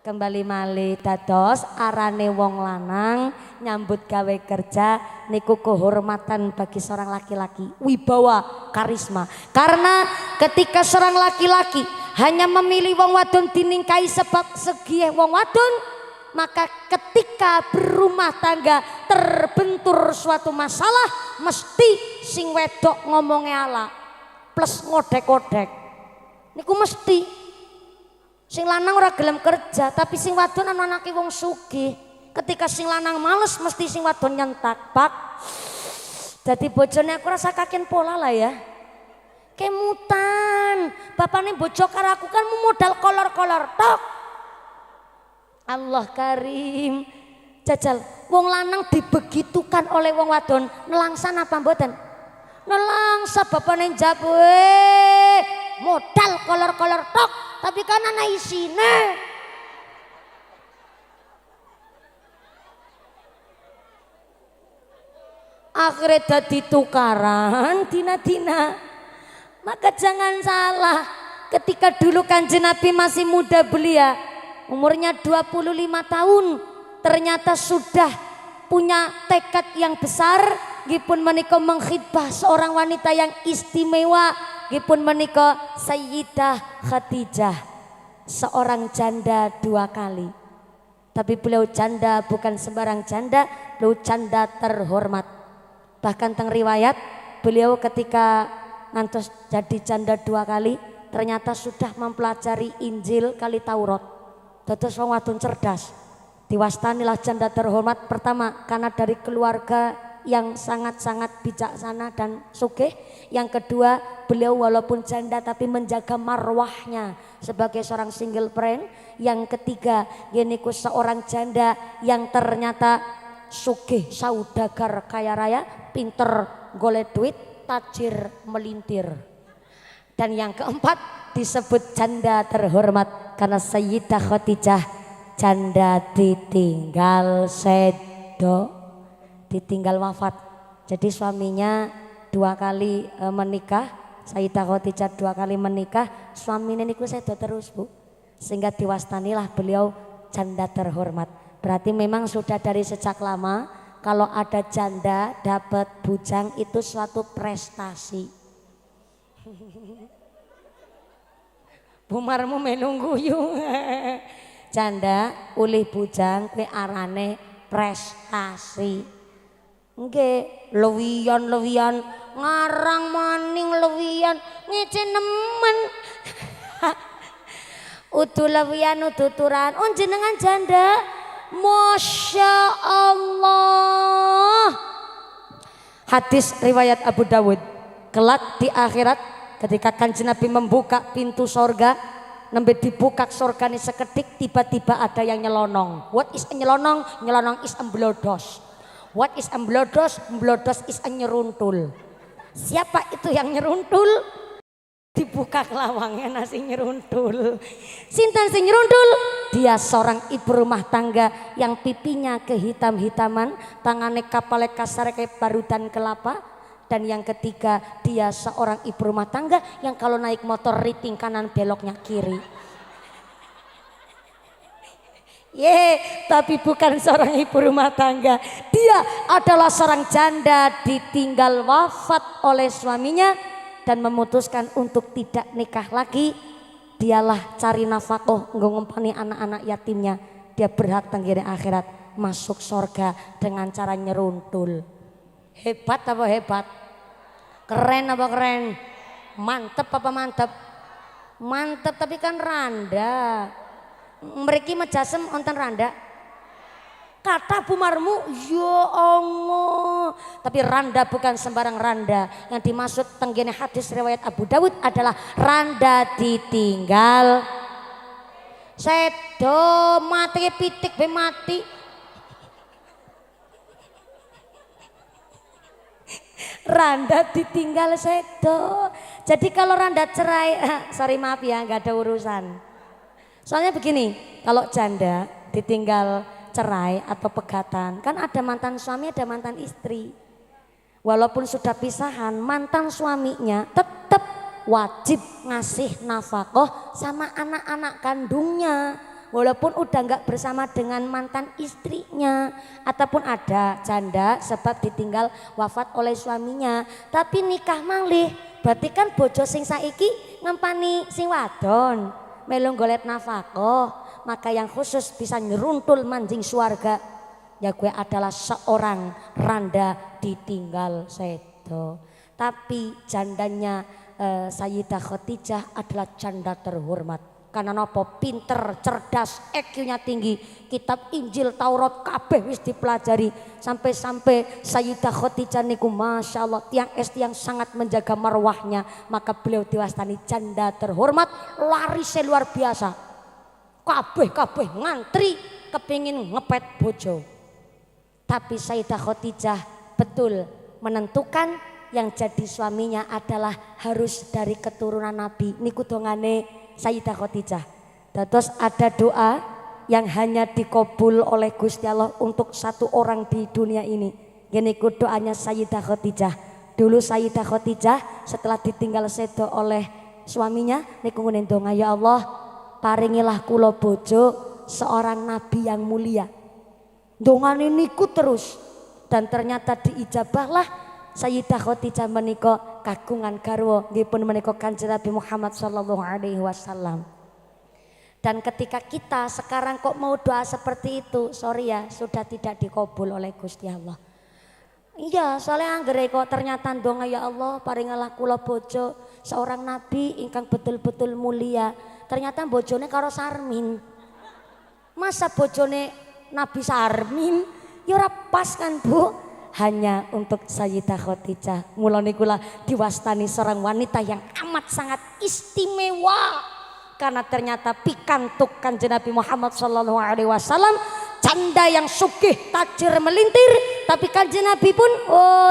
Kembali malih dados arane wong lanang nyambut gawe kerja niku kehormatan bagi seorang laki-laki, wibawa, karisma. Karena ketika seorang laki-laki hanya memilih wong wadon diningkahi sebab segi wong wadon, maka ketika berumah tangga terbentur suatu masalah mesti sing wedok ngomongnya ala plus ngodek-ngodek niku mesti. Sing lanang ora gelem kerja, tapi sing wadon anake wong sugih. Ketika sing lanang males mesti sing wadon nyentak, Pak. Dadi bojone aku rasa kaken pola lah ya. Kemutan, bapakne bojo karo aku kan modal kolor-kolor tok. Allah Karim. Jajal, wong lanang dibegitukan oleh wong wadon, nelangsan apa mboten? Nelangsa bapakne njab modal kolor-kolor tok, tapi kan ana isine. Akhirnya dadi tukaran dina-dina. Maka jangan salah, ketika dulu Kanjeng Nabi masih muda belia, umurnya 25 tahun, ternyata sudah punya tekad yang besar, gipun menika mengkhidbah seorang wanita yang istimewa, gipun menika Sayyidah Khadijah, seorang janda 2 kali. Tapi beliau janda bukan sembarang janda, beliau janda terhormat. Bahkan teng riwayat beliau ketika ngantos jadi janda 2 kali ternyata sudah mempelajari Injil kali Taurat. Dados wong wadon cerdas. Diwastanilah janda terhormat pertama karena dari keluarga yang sangat-sangat bijaksana dan sugih. Yang kedua, beliau walaupun janda tapi menjaga marwahnya sebagai seorang single parent. Yang ketiga, yeniku seorang janda yang ternyata sugih, saudagar, kaya raya, pinter golek duit, tajir melintir. Dan yang keempat disebut janda terhormat karena Sayyidah Khadijah janda ditinggal sedo, ditinggal wafat. Jadi suaminya 2 kali menikah, Sayyidah Khadijah 2 kali menikah, suaminya niku sedo terus Bu, sehingga diwastanilah beliau janda terhormat. Berarti memang sudah dari sejak lama kalau ada janda dapat bujang itu suatu prestasi. Bumarmu menunggu yuk. Janda ulih bujang kue arane prestasi. Nggih, lewian ngarang maning lewian ngece nemen. Udu lewian udu turan. Oh jenengan janda. Masya Allah. Hadis riwayat Abu Dawud. Kelak di akhirat ketika Kanjeng Nabi membuka pintu sorga, nembe dibuka sorga ini seketik, tiba-tiba ada yang nyelonong. What is a nyelonong? Nyelonong is emblodos. What is emblodos? Emblodos is a nyeruntul. Siapa itu yang nyeruntul? Dibuka kelawangnya nasi nyeruntul. Sinten sing nyeruntul? Dia seorang ibu rumah tangga yang pipinya kehitam-hitaman, tangannya kapalnya kasar kayak barudan kelapa. Dan yang ketiga, dia seorang ibu rumah tangga yang kalau naik motor riting kanan beloknya kiri. Tapi bukan seorang ibu rumah tangga. Dia adalah seorang janda ditinggal wafat oleh suaminya dan memutuskan untuk tidak nikah lagi. Dialah cari nafkah ngompani anak-anak yatimnya. Dia berhak tenggiri akhirat masuk surga dengan cara nyeruntul. Hebat apa hebat? Keren apa keren? Mantep apa mantep? Mantep tapi kan randa. Mereka majasem onten randa. Kata bumarmu, ya Allah. Tapi randa bukan sembarang randa. Yang dimaksud tenggene hadis riwayat Abu Dawud adalah randa ditinggal sedo, mati pitik be mati. Randa ditinggal sedo. Jadi kalau randa cerai, sorry maaf ya, nggak ada urusan. Soalnya begini, kalau janda ditinggal cerai atau pegatan, kan ada mantan suami, ada mantan istri. Walaupun sudah pisahan, mantan suaminya tetap wajib ngasih nafkah sama anak-anak kandungnya. walaupun udah nggak bersama dengan mantan istrinya, ataupun ada janda sebab ditinggal wafat oleh suaminya, tapi nikah malih, berarti kan bojo sing saiki ngempani sing wadon, melu golek nafkah, maka yang khusus bisa nyeruntul manjing swarga ya gue adalah seorang randa ditinggal sedo. Tapi jandanya Sayyidah Khadijah adalah janda terhormat. Karena nopo pinter, cerdas, EQ-nya tinggi, kitab Injil, Taurat, kabeh wis dipelajari, sampai-sampai Sayyidah Khadijah niku masya Allah tiang yang sangat menjaga marwahnya, maka beliau diwastani janda terhormat, larisnya luar biasa. Kabeh ngantri kepingin ngepet bojo. Tapi Sayyidah Khadijah betul menentukan yang jadi suaminya adalah harus dari keturunan Nabi. Niku dongane Sayyidah Khadijah. Terus ada doa yang hanya dikabul oleh Gusti Allah untuk satu orang di dunia ini. Ini doanya Sayyidah Khadijah. Dulu Sayyidah Khadijah setelah ditinggal sedo oleh suaminya, niku ngene donga, ya Allah, paringilah kula bojo seorang nabi yang mulia. Dongane niku terus dan ternyata diijabahlah. Sayyidah Khadijah menika kagungan garwa nggih pun menika Kanjeng Nabi Muhammad sallallahu alaihi wasallam. Dan ketika kita sekarang kok mau doa seperti itu, sorry ya, sudah tidak dikabul oleh Gusti Allah. Iya, soalnya anggere kok ternyata donga, ya Allah paringalah kula bojo seorang nabi ingkang betul-betul mulia. Ternyata bojone karo Sarmin. Masa bojone Nabi Sarmin? Ya ora pas kan, Bu? Hanya untuk Sayyidah Khadijah. Mulane kula diwastani seorang wanita yang amat sangat istimewa karena ternyata pikantuk Kanjeng Nabi Muhammad sallallahu alaihi wasallam, janda yang sugih tajir melintir, tapi Kanjeng Nabi pun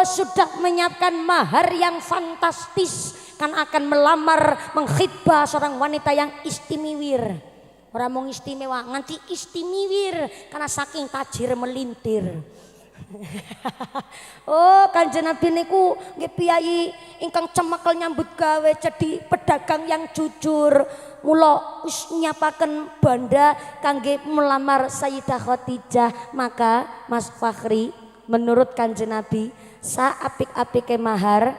sudah menyiapkan mahar yang fantastis kan akan melamar mengkhidbah seorang wanita yang istimewir. Ora mung istimewa, nganti istimewir karena saking tajir melintir. Oh, Kanjeng Nabi niku nggih piyai ingkang cemekel nyambut gawe, jadi pedagang yang jujur. Mula wis nyapaken banda kangge melamar Sayyidah Khadijah. Maka Mas Fakhri, menurut Kanjeng Nabi, saapik-apike mahar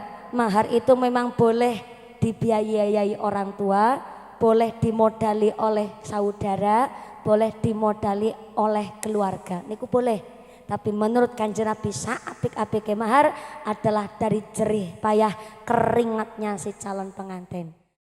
itu memang boleh dibiayai orang tua, boleh dimodali oleh saudara, boleh dimodali oleh keluarga. Niku boleh. Tapi menurut Kanjeng Nabi saapik-apike mahar adalah dari jerih payah keringatnya si calon pengantin.